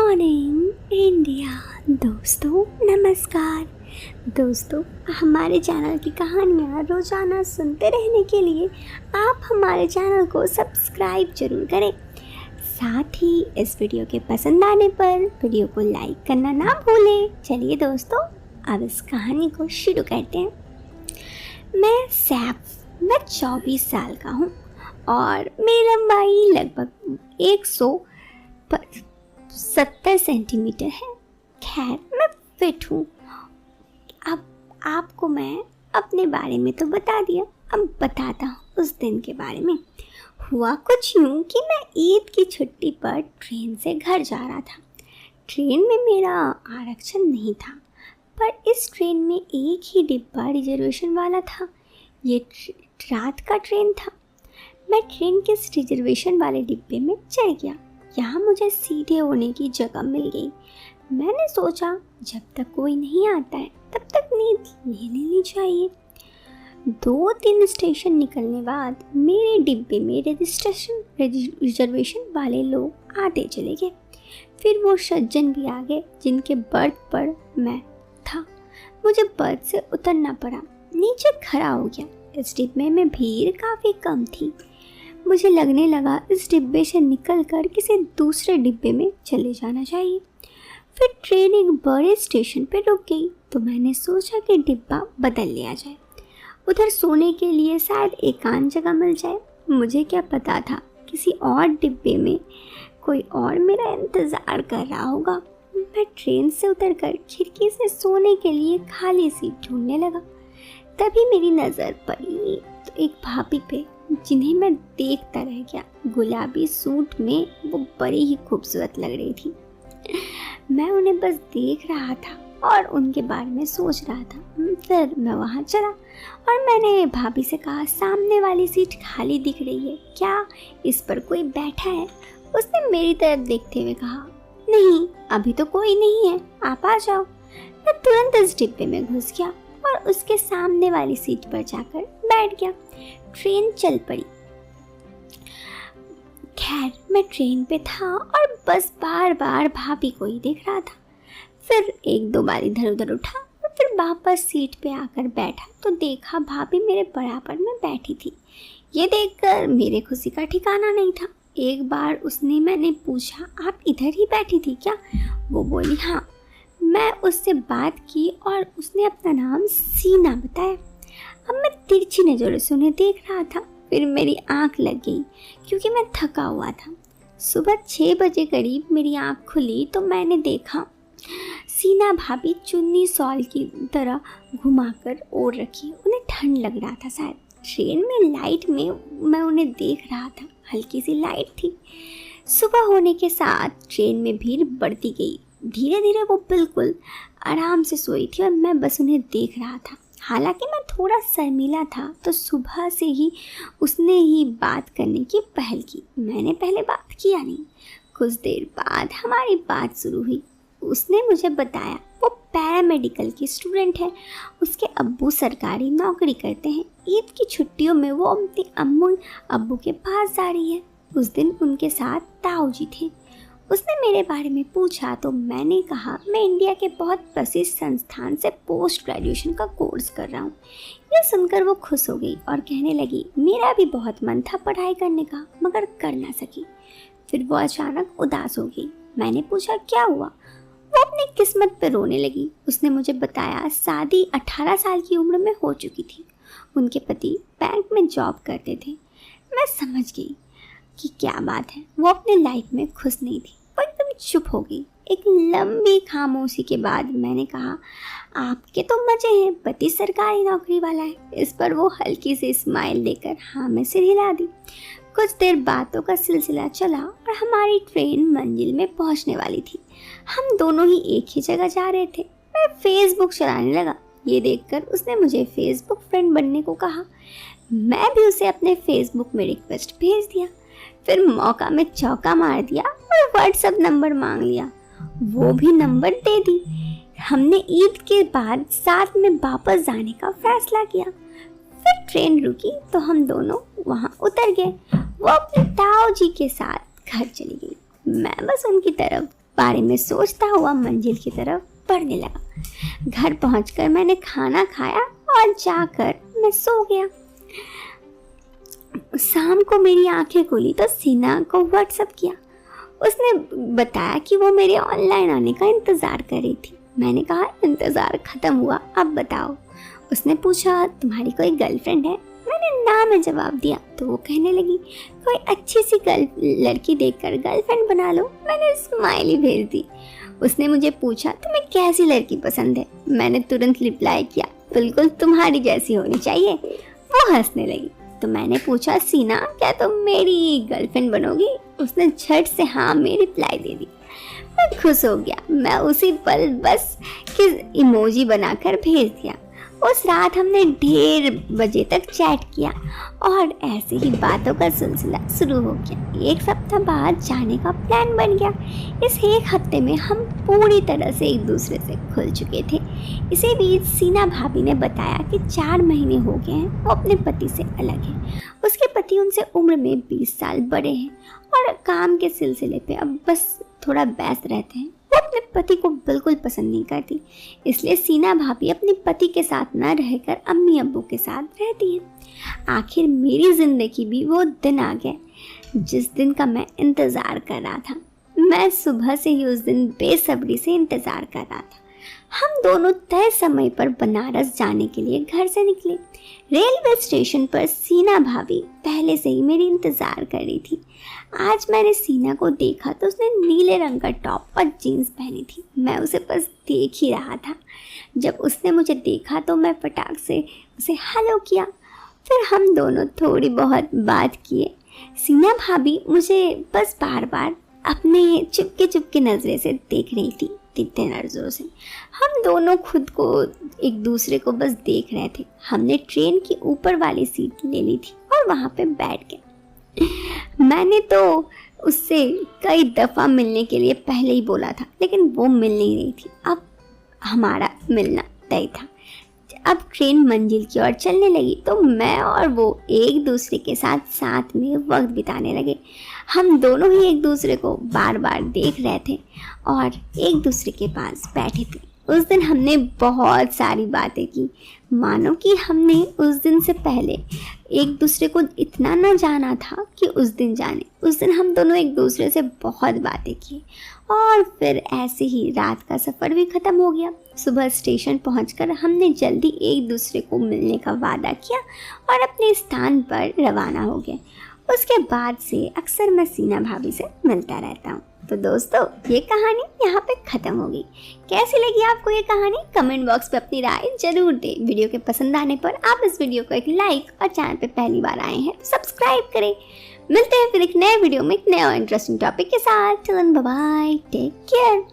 Morning India. दोस्तों नमस्कार। दोस्तों, हमारे चैनल की कहानियाँ रोज़ाना सुनते रहने के लिए आप हमारे चैनल को सब्सक्राइब जरूर करें। साथ ही इस वीडियो के पसंद आने पर वीडियो को लाइक करना ना भूलें। चलिए दोस्तों, अब इस कहानी को शुरू करते हैं। मैं 24 साल का हूँ और मेरी लंबाई लगभग 170 सेंटीमीटर है। खैर, मैं फिट हूँ। अब आपको मैं अपने बारे में तो बता दिया, अब बताता हूँ उस दिन के बारे में। हुआ कुछ यूँ कि मैं ईद की छुट्टी पर ट्रेन से घर जा रहा था। ट्रेन में मेरा आरक्षण नहीं था, पर इस ट्रेन में एक ही डिब्बा रिजर्वेशन वाला था। ये रात का ट्रेन था। मैं ट्रेन के रिजर्वेशन वाले डिब्बे में चढ़ गया। यहाँ मुझे सीधे होने की जगह मिल गई। मैंने सोचा जब तक कोई नहीं आता है तब तक नींद ले लेनी चाहिए। 2-3 स्टेशन निकलने बाद मेरे डिब्बे में रिजर्वेशन वाले लोग आते चले गए। फिर वो सज्जन भी आ गए जिनके बर्थ पर मैं था। मुझे बर्थ से उतरना पड़ा, नीचे खड़ा हो गया। इस डिब्बे में भीड़ काफ़ी कम थी। मुझे लगने लगा इस डिब्बे से निकलकर किसी दूसरे डिब्बे में चले जाना चाहिए। फिर ट्रेन एक बड़े स्टेशन पर रुक गई तो मैंने सोचा कि डिब्बा बदल लिया जाए, उधर सोने के लिए शायद एकांत जगह मिल जाए। मुझे क्या पता था किसी और डिब्बे में कोई और मेरा इंतज़ार कर रहा होगा। मैं ट्रेन से उतरकर खिड़की से सोने के लिए खाली सीट ढूंढने लगा। तभी मेरी नज़र पड़ी तो एक भाभी पे, जिन्हें मैं देखता रह गया। गुलाबी सूट में वो बड़ी ही खूबसूरत लग रही थी। मैं उन्हें बस देख रहा था और उनके बारे में सोच रहा था। फिर मैं वहाँ चला और मैंने भाभी से कहा, सामने वाली सीट खाली दिख रही है, क्या इस पर कोई बैठा है? उसने मेरी तरफ देखते हुए कहा, नहीं, अभी तो कोई नहीं है, आप आ जाओ। मैं तुरंत इस डिब्बे में घुस गया और उसके सामने वाली सीट पर जाकर बैठ गया। ट्रेन चल पड़ी। खैर, मैं ट्रेन पे था और बस बार बार भाभी को ही देख रहा था। फिर 1-2 बार इधर उधर उठा और फिर वापस सीट पे आकर बैठा तो देखा भाभी मेरे बराबर में बैठी थी। ये देखकर मेरे खुशी का ठिकाना नहीं था। एक बार मैंने पूछा, आप इधर ही बैठी थी क्या? वो बोली, हाँ। मैं उससे बात की और उसने अपना नाम सीना बताया। अब मैं तिरछी नज़रों से उन्हें देख रहा था। फिर मेरी आंख लग गई क्योंकि मैं थका हुआ था। सुबह 6 बजे करीब मेरी आंख खुली तो मैंने देखा सीना भाभी चुन्नी सॉल की तरह घुमाकर ओढ़ रखी। उन्हें ठंड लग रहा था शायद। ट्रेन में लाइट में मैं उन्हें देख रहा था, हल्की सी लाइट थी। सुबह होने के साथ ट्रेन में भीड़ बढ़ती गई। धीरे धीरे वो बिल्कुल आराम से सोई थी और मैं बस उन्हें देख रहा था। हालांकि मैं थोड़ा शर्मीला था तो सुबह से ही उसने ही बात करने की पहल की। मैंने पहले बात किया नहीं। कुछ देर बाद हमारी बात शुरू हुई। उसने मुझे बताया वो पैरामेडिकल की स्टूडेंट है। उसके अब्बू सरकारी नौकरी करते हैं। ईद की छुट्टियों में वो अपने अम्मू अब्बू के पास जा रही है। उस दिन उनके साथ ताऊ जी थे। उसने मेरे बारे में पूछा तो मैंने कहा, मैं इंडिया के बहुत प्रसिद्ध संस्थान से पोस्ट ग्रेजुएशन का कोर्स कर रहा हूँ। यह सुनकर वो खुश हो गई और कहने लगी, मेरा भी बहुत मन था पढ़ाई करने का, मगर कर ना सकी। फिर वो अचानक उदास हो गई। मैंने पूछा, क्या हुआ? वो अपनी किस्मत पर रोने लगी। उसने मुझे बताया, शादी 18 साल की उम्र में हो चुकी थी। उनके पति बैंक में जॉब करते थे। मैं समझ गई कि क्या बात है, वो अपने लाइफ में खुश नहीं थी। वो एकदम चुप हो गई। एक लंबी खामोशी के बाद मैंने कहा, आपके तो मजे हैं, पति सरकारी नौकरी वाला है। इस पर वो हल्की सी स्माइल देकर हाँ में सिर हिला दी। कुछ देर बातों का सिलसिला चला और हमारी ट्रेन मंजिल में पहुंचने वाली थी। हम दोनों ही एक ही जगह जा रहे थे। मैं फेसबुक चलाने लगा। ये देखकर उसने मुझे फेसबुक फ्रेंड बनने को कहा। मैं भी उसे अपने फेसबुक में रिक्वेस्ट भेज दिया। फिर मौका में चौका मार दिया और व्हाट्सएप नंबर मांग लिया। वो भी नंबर दे दी। हमने ईद के बाद साथ में वापस जाने का फैसला किया। फिर ट्रेन रुकी तो हम दोनों वहाँ उतर गए। वो अपने ताऊ जी के साथ घर चली गई। मैं बस उनकी तरफ बारे में सोचता हुआ मंजिल की तरफ बढ़ने लगा। घर पहुंचकर मैंने खाना खाया और जाकर मैं सो गया। शाम को मेरी आंखें खुली तो सीना को व्हाट्सएप किया। उसने बताया कि वो मेरे ऑनलाइन आने का इंतज़ार कर रही थी। मैंने कहा इंतज़ार ख़त्म हुआ, अब बताओ। उसने पूछा तुम्हारी कोई गर्लफ्रेंड है? मैंने ना में जवाब दिया तो वो कहने लगी कोई अच्छी सी लड़की देखकर गर्लफ्रेंड बना लो। मैंने स्माइली भेज दी। उसने मुझे पूछा तुम्हें कैसी लड़की पसंद है? मैंने तुरंत रिप्लाई किया बिल्कुल तुम्हारी जैसी होनी चाहिए। वो हंसने लगी। तो मैंने पूछा सीना क्या तुम मेरी गर्लफ्रेंड बनोगी? उसने झट से हाँ में रिप्लाई दे दी। मैं खुश हो गया। मैं उसी पल बस किस इमोजी बनाकर भेज दिया। उस रात हमने ढेर बजे तक चैट किया और ऐसे ही बातों का सिलसिला शुरू हो गया। एक सप्ताह बाद जाने का प्लान बन गया। इस एक हफ्ते में हम पूरी तरह से एक दूसरे से खुल चुके थे। इसी बीच सीना भाभी ने बताया कि 4 महीने हो गए हैं वो अपने पति से अलग है। उसके पति उनसे उम्र में 20 साल बड़े हैं और काम के सिलसिले पे अब बस थोड़ा व्यस्त रहते हैं। वो अपने पति को बिल्कुल पसंद नहीं करती, इसलिए सीना भाभी अपने पति के साथ न रहकर अम्मी अब्बू के साथ रहती है। आखिर मेरी जिंदगी भी वो दिन आ गया जिस दिन का मैं इंतज़ार कर रहा था। मैं सुबह से ही उस दिन बेसब्री से इंतज़ार कर रहा था। हम दोनों तय समय पर बनारस जाने के लिए घर से निकले। रेलवे स्टेशन पर सीना भाभी पहले से ही मेरी इंतज़ार कर रही थी। आज मैंने सीना को देखा तो उसने नीले रंग का टॉप और जीन्स पहनी थी। मैं उसे बस देख ही रहा था। जब उसने मुझे देखा तो मैं फटाक से उसे हेलो किया। फिर हम दोनों थोड़ी बहुत बात किए। सीना भाभी मुझे बस बार बार अपने चुपके नज़रे से देख रही थी, तीखे नज़रों से। हम दोनों खुद को एक दूसरे को बस देख रहे थे। हमने ट्रेन की ऊपर वाली सीट ले ली थी और वहाँ पे बैठ गए। मैंने तो उससे कई दफ़ा मिलने के लिए पहले ही बोला था, लेकिन वो मिल नहीं रही थी। अब हमारा मिलना तय था। अब ट्रेन मंजिल की ओर चलने लगी तो मैं और वो एक दूसरे के साथ में वक्त बिताने लगे। हम दोनों ही एक दूसरे को बार बार देख रहे थे और एक दूसरे के पास बैठे थे। उस दिन हमने बहुत सारी बातें की, मानो कि हमने उस दिन से पहले एक दूसरे को इतना न जाना था कि उस दिन जाने। उस दिन हम दोनों एक दूसरे से बहुत बातें की और फिर ऐसे ही रात का सफ़र भी ख़त्म हो गया। सुबह स्टेशन पहुंचकर हमने जल्दी एक दूसरे को मिलने का वादा किया और अपने स्थान पर रवाना हो गए। उसके बाद से अक्सर मैं सीना भाभी से मिलता रहता हूँ। तो दोस्तों ये कहानी यहाँ पे ख़त्म हो गई। कैसी लगी आपको ये कहानी? कमेंट बॉक्स पे अपनी राय जरूर दें। वीडियो के पसंद आने पर आप इस वीडियो को एक लाइक और चैनल पे पहली बार आए हैं तो सब्सक्राइब करें। मिलते हैं फिर एक नए वीडियो में एक नए और इंटरेस्टिंग टॉपिक के साथ। Till then bye bye, take care.